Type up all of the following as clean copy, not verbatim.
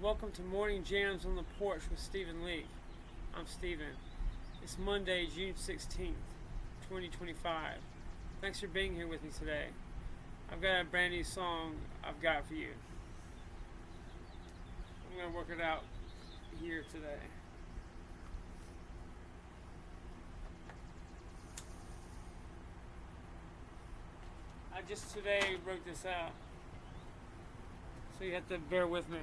Welcome to Morning Jams on the Porch with Stephen Leake. I'm Stephen. It's Monday, June 16th, 2025. Thanks for being here with me today. I've got a brand new song I've got for you. I'm going to work it out here today. I just today wrote this out, so you have to bear with me.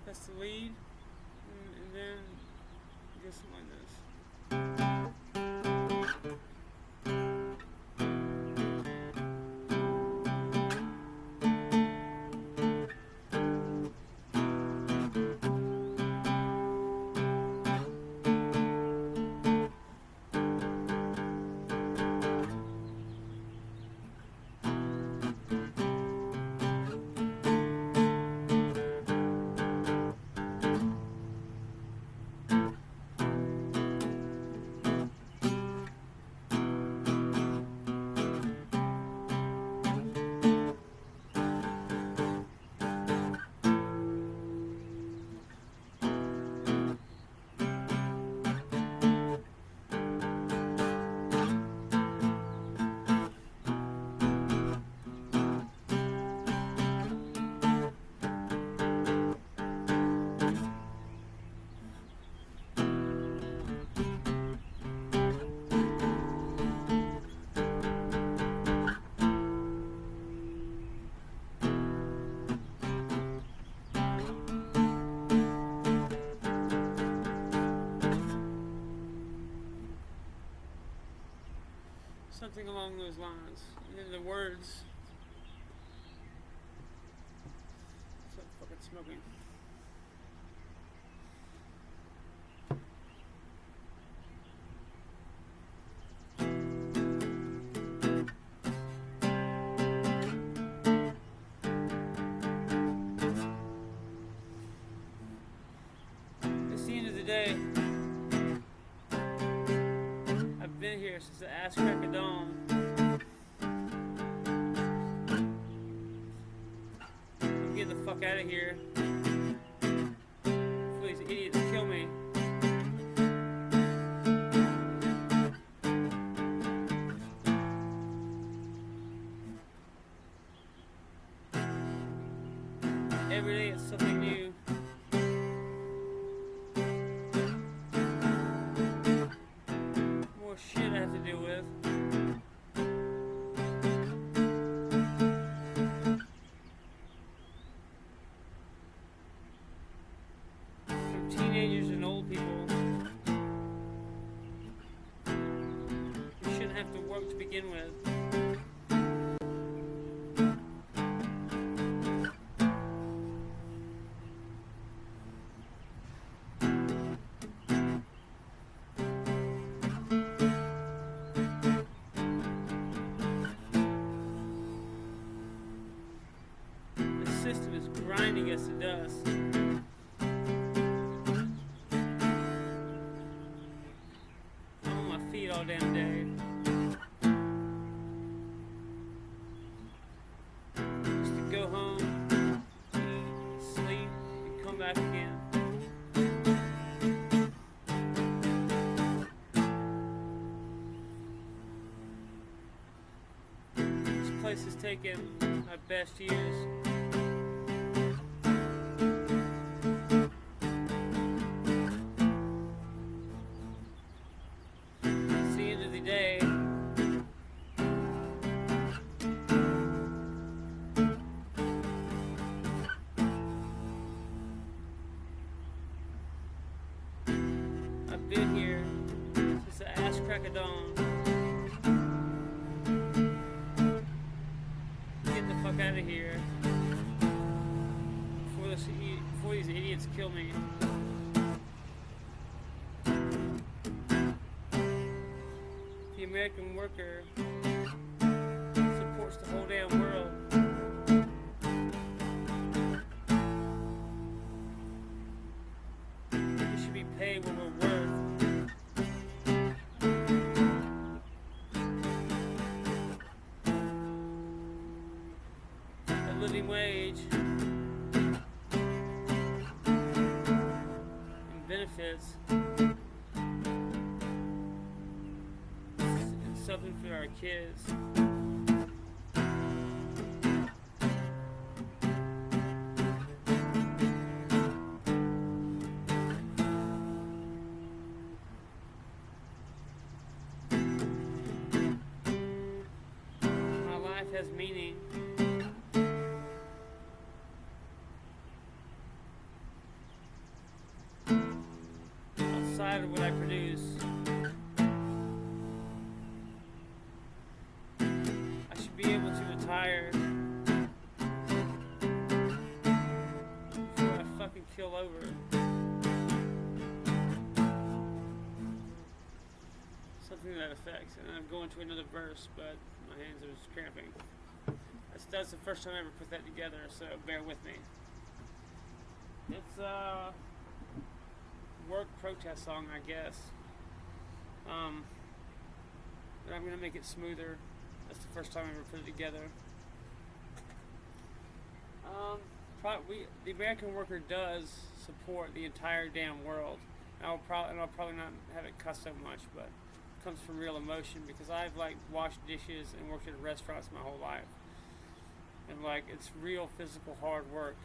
That's the lead, and then just like this. Something along those lines. And then the words. Stop fucking smoking. It's the end of the day. I've been here since the ass crack of dawn. I'm getting the fuck out of here before these idiots kill me. Every day it's something new. More shit I have to deal with. From teenagers and old people who shouldn't have to work to begin with. The system is grinding us to dust. I'm on my feet all damn day. Just to go home, eat, sleep, and come back again. place has taken my best years. It's the end of the day. I've been here since the ass crack of dawn. Get the fuck out of here before these idiots kill me. The American worker supports the whole damn world. We should be paid what we're worth. A living wage and benefits and something for our kids. My life has meaning. Outside of what I produce, I should be able to retire before I fucking kill over. Something to that effect. And I'm going to another verse, but my hands are just cramping. That's the first time I ever put that together, so bear with me. It's a work protest song, I guess. But I'm gonna make it smoother. That's the first time I ever put it together. The American worker does support the entire damn world. I'll probably not have it cuss so much, but it comes from real emotion because I've washed dishes and worked at restaurants my whole life, and it's real physical hard work.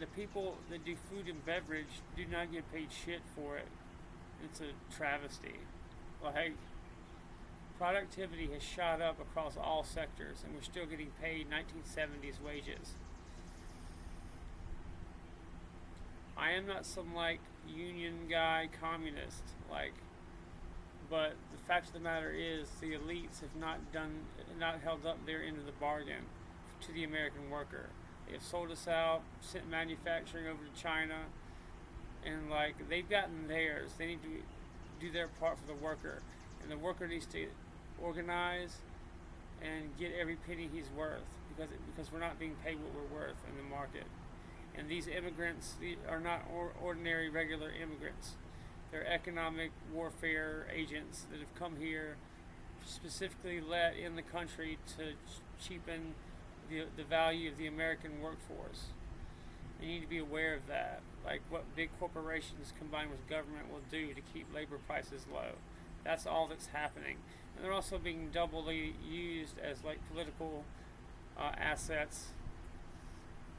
The people that do food and beverage do not get paid shit for it. It's a travesty. Productivity has shot up across all sectors, and we're still getting paid 1970s wages. I am not some union guy communist, but the fact of the matter is the elites have not held up their end of the bargain to the American worker. They have sold us out, sent manufacturing over to China, and they've gotten theirs. They need to do their part for the worker, and the worker needs to organize and get every penny he's worth because we're not being paid what we're worth in the market. And these immigrants are not ordinary regular immigrants. They're economic warfare agents that have come here specifically let in the country to cheapen the value of the American workforce. You need to be aware of that, what big corporations combined with government will do to keep labor prices low. That's all that's happening. And they're also being doubly used as political assets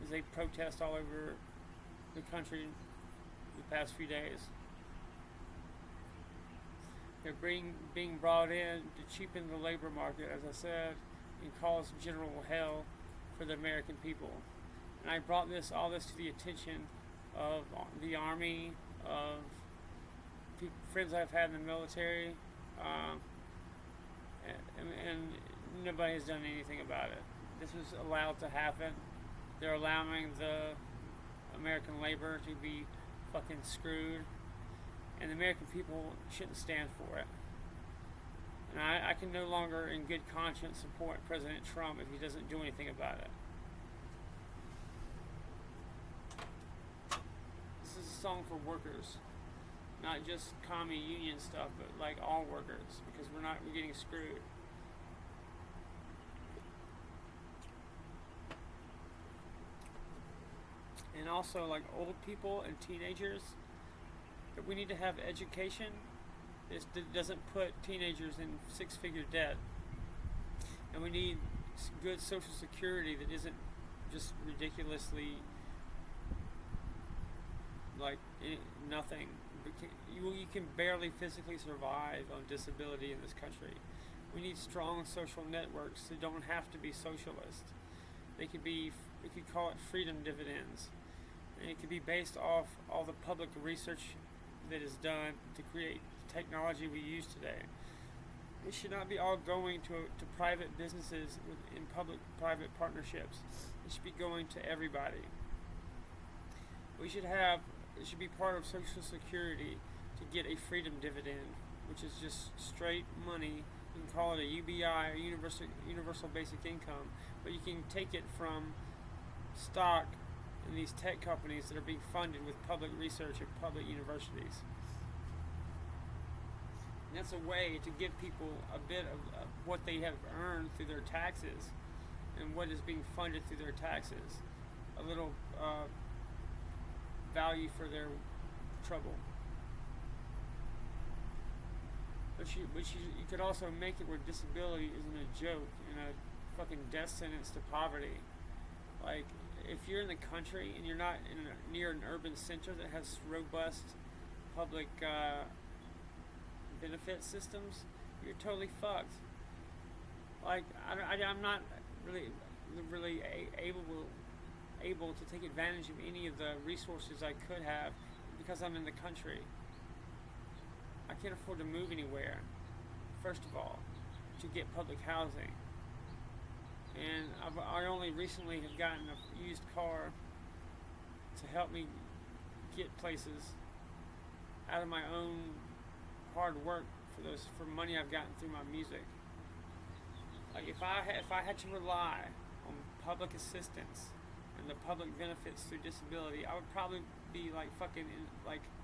as they protest all over the country the past few days. They're being brought in to cheapen the labor market, as I said, and cause general hell for the American people. And I brought all this to the attention of the Army, of friends I've had in the military, and nobody has done anything about it. This was allowed to happen. They're allowing the American labor to be fucking screwed, and the American people shouldn't stand for it. And I can no longer in good conscience support President Trump if he doesn't do anything about it. This is a song for workers, not just commie union stuff, but all workers, because we're getting screwed. And also old people and teenagers, that we need to have education doesn't put teenagers in six-figure debt. And we need good Social Security that isn't just ridiculously like nothing. You can barely physically survive on disability in this country. We need strong social networks that don't have to be socialist. We could call it freedom dividends. And it could be based off all the public research that is done to create the technology we use today. It should not be all going to private businesses in public-private partnerships. It should be going to everybody. It should be part of Social Security to get a freedom dividend, which is just straight money. You can call it a UBI, or universal basic income, but you can take it from stock in these tech companies that are being funded with public research at public universities. And that's a way to give people a bit of what they have earned through their taxes and what is being funded through their taxes. A little value for their trouble. But you could also make it where disability isn't a joke and a fucking death sentence to poverty. Like, if you're in the country and you're not near an urban center that has robust public benefit systems, you're totally fucked. Like, I'm not really able to take advantage of any of the resources I could have because I'm in the country. I can't afford to move anywhere, first of all, to get public housing. And I only recently have gotten a used car to help me get places out of my own hard work for money I've gotten through my music. Like, if I had to rely on public assistance and the public benefits through disability, I would probably be like fucking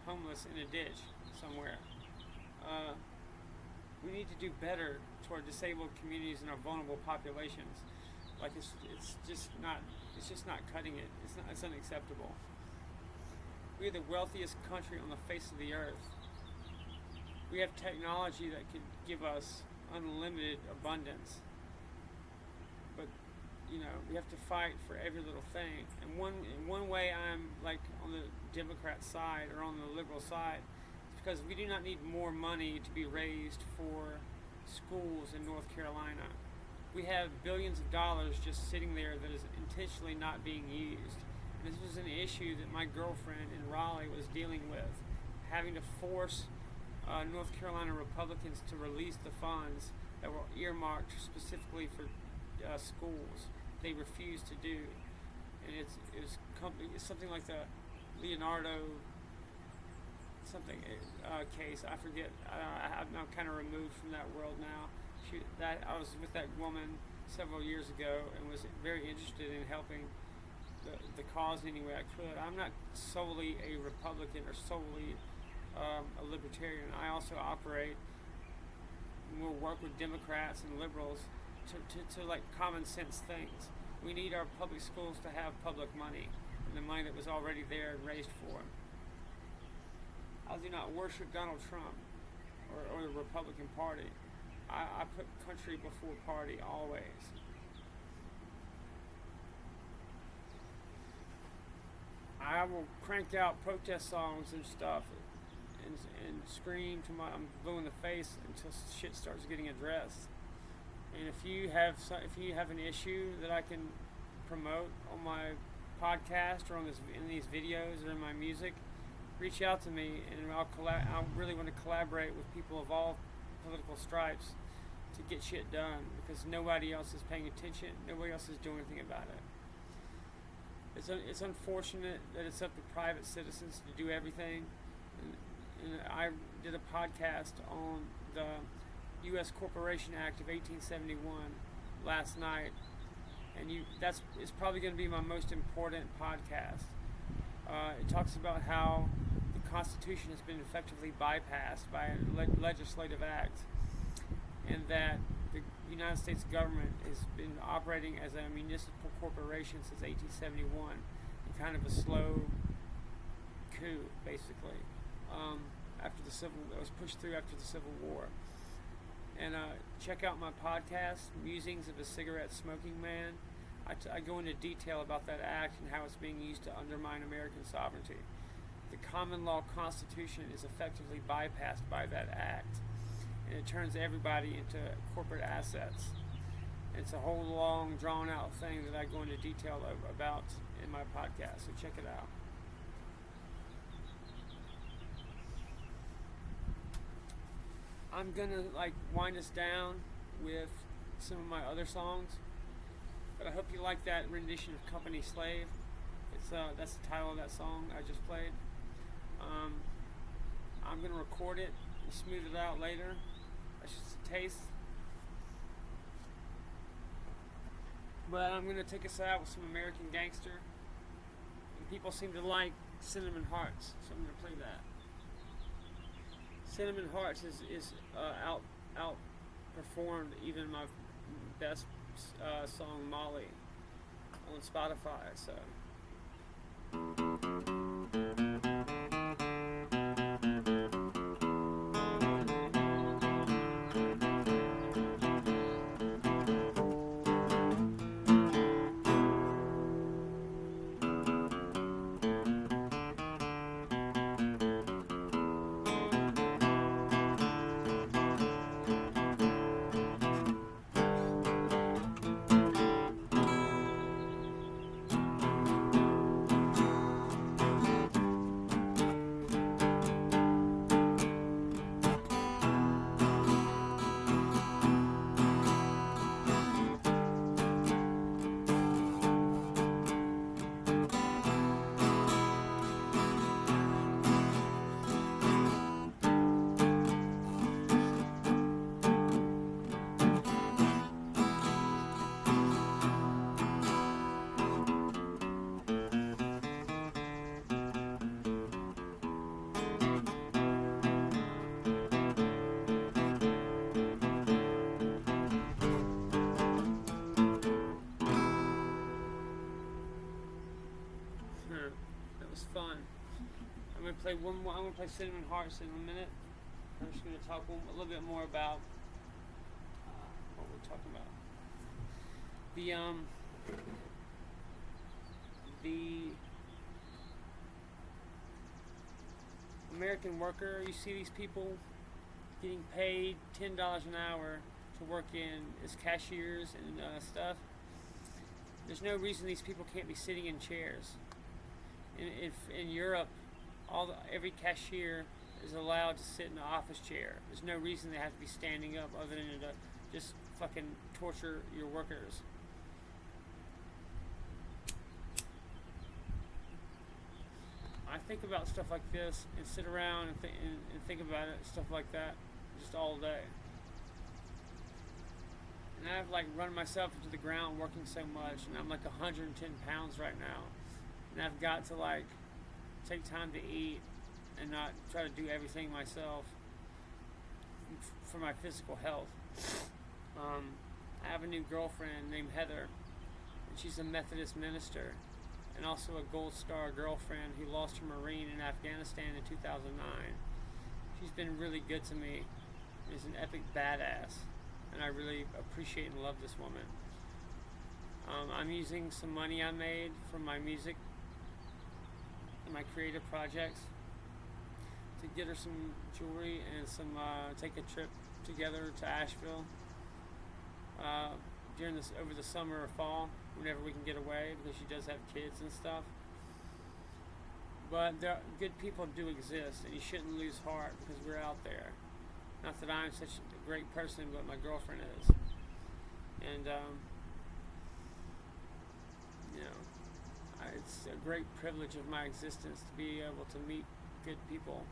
homeless in a ditch somewhere. We need to do better toward disabled communities and our vulnerable populations. Like, it's just not cutting it. It's unacceptable. We are the wealthiest country on the face of the earth. We have technology that could give us unlimited abundance. But, we have to fight for every little thing. And one way I'm like on the Democrat side or on the liberal side is because we do not need more money to be raised for schools in North Carolina. We have billions of dollars just sitting there that is intentionally not being used. And this was an issue that my girlfriend in Raleigh was dealing with, having to force North Carolina Republicans to release the funds that were earmarked specifically for schools. They refused to do, and it's something like the Leonardo case. I forget. I'm kind of removed from that world now. I was with that woman several years ago and was very interested in helping the cause any way I could. I'm not solely a Republican or solely a libertarian. I also operate and will work with Democrats and liberals to like common sense things. We need our public schools to have public money and the money that was already there and raised for them. I do not worship Donald Trump or the Republican Party. I put country before party always. I will crank out protest songs and stuff and scream till I'm blue in the face until shit starts getting addressed. And if you have an issue that I can promote on my podcast or in these videos or in my music, reach out to me, and I really want to collaborate with people of all political stripes to get shit done, because nobody else is paying attention. Nobody else is doing anything about it. It's unfortunate that it's up to private citizens to do everything. And I did a podcast on the U.S. Corporation Act of 1871 last night, and it's probably going to be my most important podcast. It talks about how the Constitution has been effectively bypassed by a legislative act, and that the United States government has been operating as a municipal corporation since 1871, in kind of a slow coup, basically. that was pushed through after the Civil War. And check out my podcast, Musings of a Cigarette Smoking Man. I go into detail about that act and how it's being used to undermine American sovereignty. The common law Constitution is effectively bypassed by that act, and it turns everybody into corporate assets. It's a whole long, drawn-out thing that I go into detail about in my podcast, so check it out. I'm gonna wind us down with some of my other songs, but I hope you like that rendition of Company Slave. That's the title of that song I just played. I'm gonna record it and smooth it out later. That's just a taste. But I'm gonna take us out with some American Gangster, and people seem to like Cinnamon Hearts, so I'm gonna play that. Cinnamon Hearts is outperformed even my best song Molly on Spotify. So. That was fun. I'm gonna play one more. I'm gonna play Cinnamon Hearts in a minute. I'm just gonna talk a little bit more about what we're talking about. The American worker. You see these people getting paid $10 an hour to work as cashiers and stuff. There's no reason these people can't be sitting in chairs. In Europe, every cashier is allowed to sit in an office chair. There's no reason they have to be standing up other than to just fucking torture your workers. I think about stuff like this and sit around and think about it, stuff like that, just all day. And I've run myself into the ground working so much, and I'm 110 pounds right now. And I've got to take time to eat and not try to do everything myself for my physical health. I have a new girlfriend named Heather, and she's a Methodist minister and also a Gold Star girlfriend who lost her Marine in Afghanistan in 2009. She's been really good to me and is an epic badass, and I really appreciate and love this woman. I'm using some money I made from my music and my creative projects to get her some jewelry and take a trip together to Asheville over the summer or fall, whenever we can get away, because she does have kids and stuff. But good people do exist, and you shouldn't lose heart because we're out there. Not that I'm such a great person, but my girlfriend is. And it's a great privilege of my existence to be able to meet good people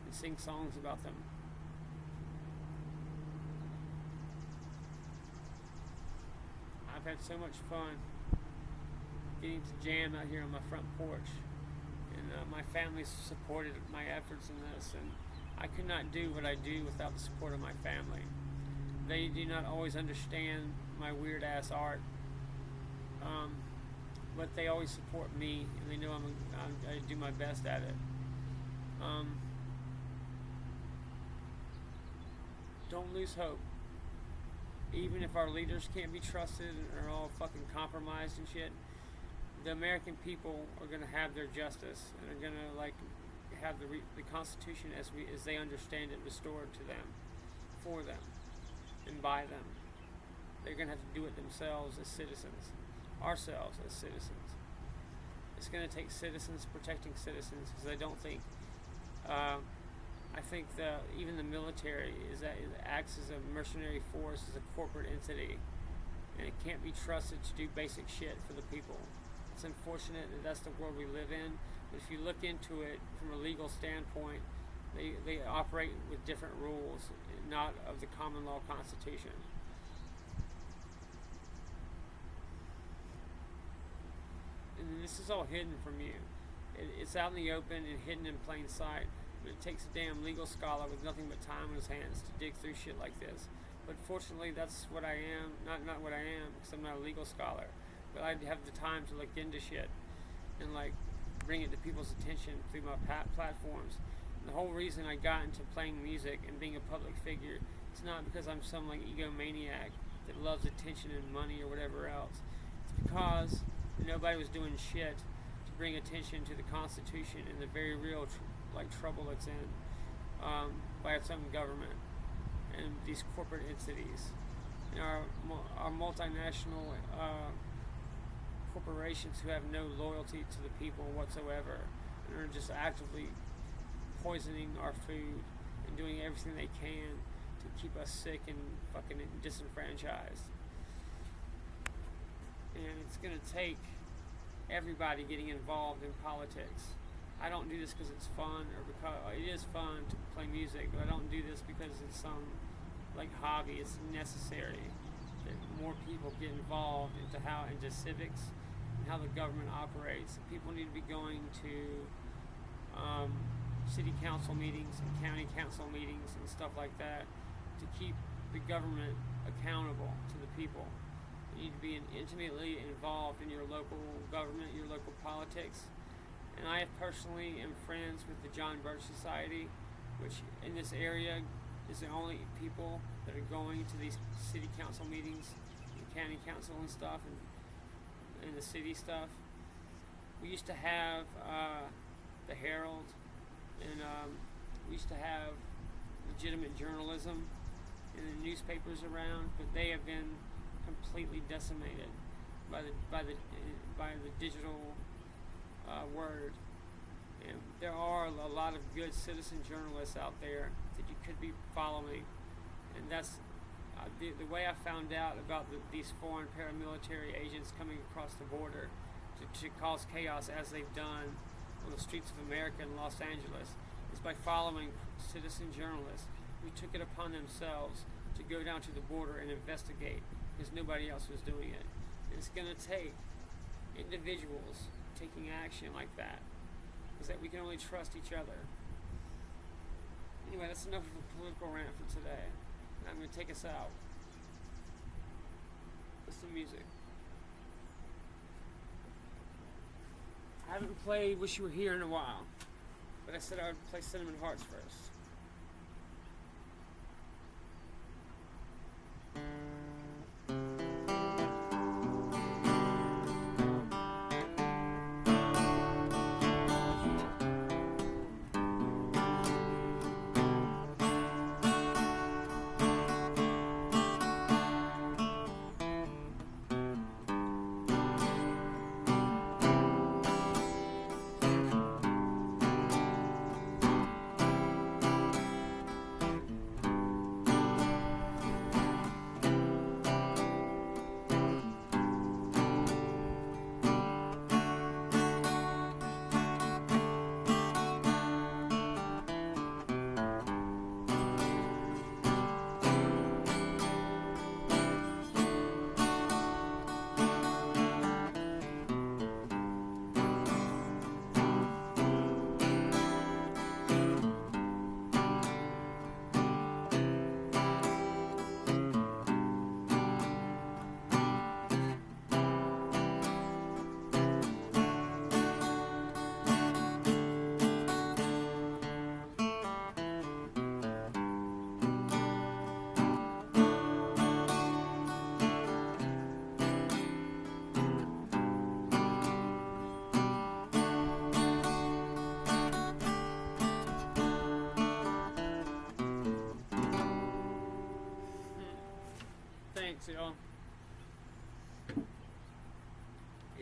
and sing songs about them. I've had so much fun getting to jam out here on my front porch, and my family supported my efforts in this, and I could not do what I do without the support of my family. They do not always understand my weird ass art, but they always support me, and they know I do my best at it. don't lose hope. Even if our leaders can't be trusted and are all fucking compromised and shit, the American people are gonna have their justice and are gonna like have the Constitution as they understand it restored to them, for them, and by them. They're gonna have to do it themselves as citizens, ourselves as citizens. It's gonna take citizens protecting citizens, because I don't think. I think even the military it acts as a mercenary force, as a corporate entity, and it can't be trusted to do basic shit for the people. It's unfortunate that that's the world we live in, but if you look into it from a legal standpoint, they operate with different rules, not of the common law Constitution. And this is all hidden from you. It's out in the open and hidden in plain sight. But it takes a damn legal scholar with nothing but time in his hands to dig through shit like this. But fortunately, that's what I am. Not what I am, because I'm not a legal scholar. But I have the time to look into shit and like bring it to people's attention through my platforms. And the whole reason I got into playing music and being a public figure, it's not because I'm some like egomaniac that loves attention and money or whatever else. It's because nobody was doing shit to bring attention to the Constitution and the very real trouble it's in by its own government and these corporate entities and our multinational corporations who have no loyalty to the people whatsoever and are just actively poisoning our food and doing everything they can to keep us sick and fucking disenfranchised. And it's going to take everybody getting involved in politics. I don't do this because it's fun, or because it is fun to play music, but I don't do this because it's some like hobby. It's necessary that more people get involved into civics and how the government operates. People need to be going to city council meetings and county council meetings and stuff like that to keep the government accountable to the people. You need to be intimately involved in your local government, your local politics. And I personally am friends with the John Birch Society, which in this area is the only people that are going to these city council meetings and county council and stuff and the city stuff. We used to have the Herald, and we used to have legitimate journalism in the newspapers around, but they have been completely decimated by the digital word. And there are a lot of good citizen journalists out there that you could be following, and that's the way I found out about these foreign paramilitary agents coming across the border to cause chaos as they've done on the streets of America and Los Angeles is by following citizen journalists who took it upon themselves to go down to the border and investigate because nobody else was doing it. And it's going to take individuals taking action like that, because that we can only trust each other. Anyway, that's enough of a political rant for today. I'm going to take us out with some music. I haven't played Wish You Were Here in a while, but I said I would play Cinnamon Hearts first.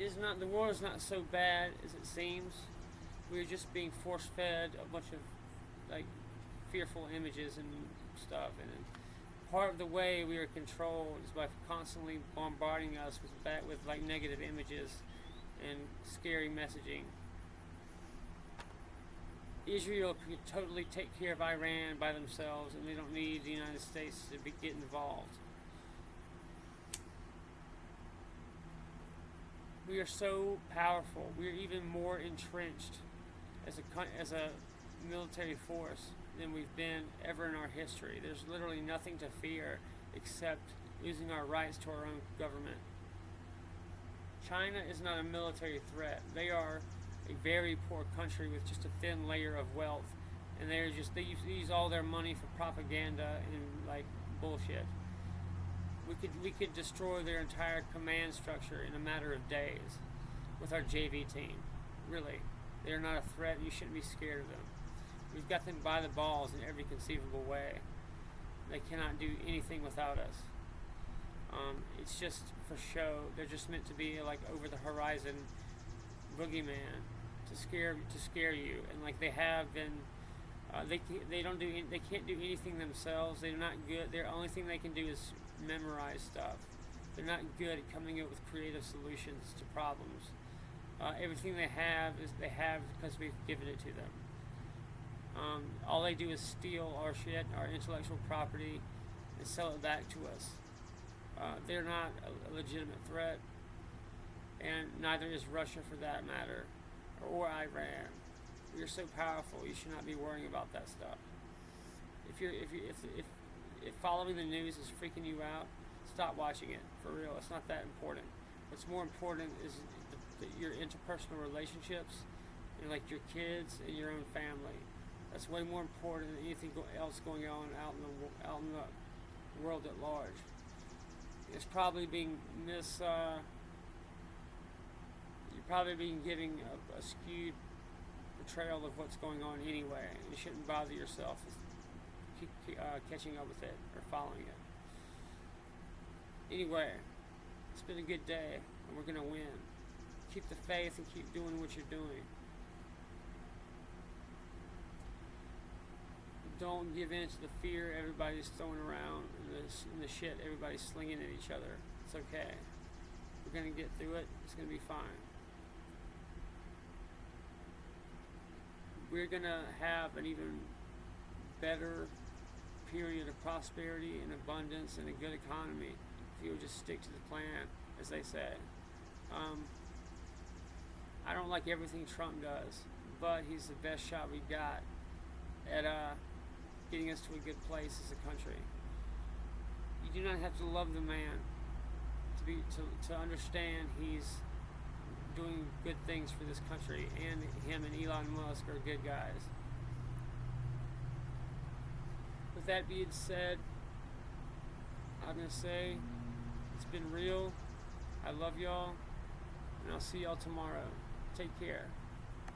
is not the world is not so bad as it seems. We're just being force fed a bunch of like fearful images and stuff, and part of the way we are controlled is by constantly bombarding us with like negative images and scary messaging. Israel could totally take care of Iran by themselves, and they don't need the United States to get involved. We are so powerful. We are even more entrenched as a military force than we've been ever in our history. There's literally nothing to fear except losing our rights to our own government. China is not a military threat. They are a very poor country with just a thin layer of wealth, and they use all their money for propaganda and like bullshit. We could destroy their entire command structure in a matter of days with our JV team. Really, they're not a threat. You shouldn't be scared of them. We've got them by the balls in every conceivable way. They cannot do anything without us. It's just for show. They're just meant to be like over the horizon boogeyman to scare you, and like they have been. They can't do anything themselves. They're not good. The only thing they can do is memorize stuff. They're not good at coming up with creative solutions to problems. Everything they have because we've given it to them. All they do is steal our shit, our intellectual property, and sell it back to us. They're not a legitimate threat, and neither is Russia for that matter, or Iran. We are so powerful. You should not be worrying about that stuff. If following the news is freaking you out, stop watching it. For real, it's not that important. What's more important is your interpersonal relationships, and like your kids and your own family. That's way more important than anything else going on out in the world at large. It's probably being you're probably being giving a skewed portrayal of what's going on anyway. You shouldn't bother yourself with catching up with it or following it. Anyway, it's been a good day, and we're gonna win. Keep the faith and keep doing what you're doing. Don't give in to the fear everybody's throwing around and the shit everybody's slinging at each other. It's okay. We're gonna get through it. It's gonna be fine. We're gonna have an even better period of prosperity and abundance and a good economy if you'll just stick to the plan, as they say. I don't like everything Trump does, but he's the best shot we got at getting us to a good place as a country. You do not have to love the man to understand he's doing good things for this country, and him and Elon Musk are good guys. With that being said, I'm going to say it's been real. I love y'all, and I'll see y'all tomorrow. Take care.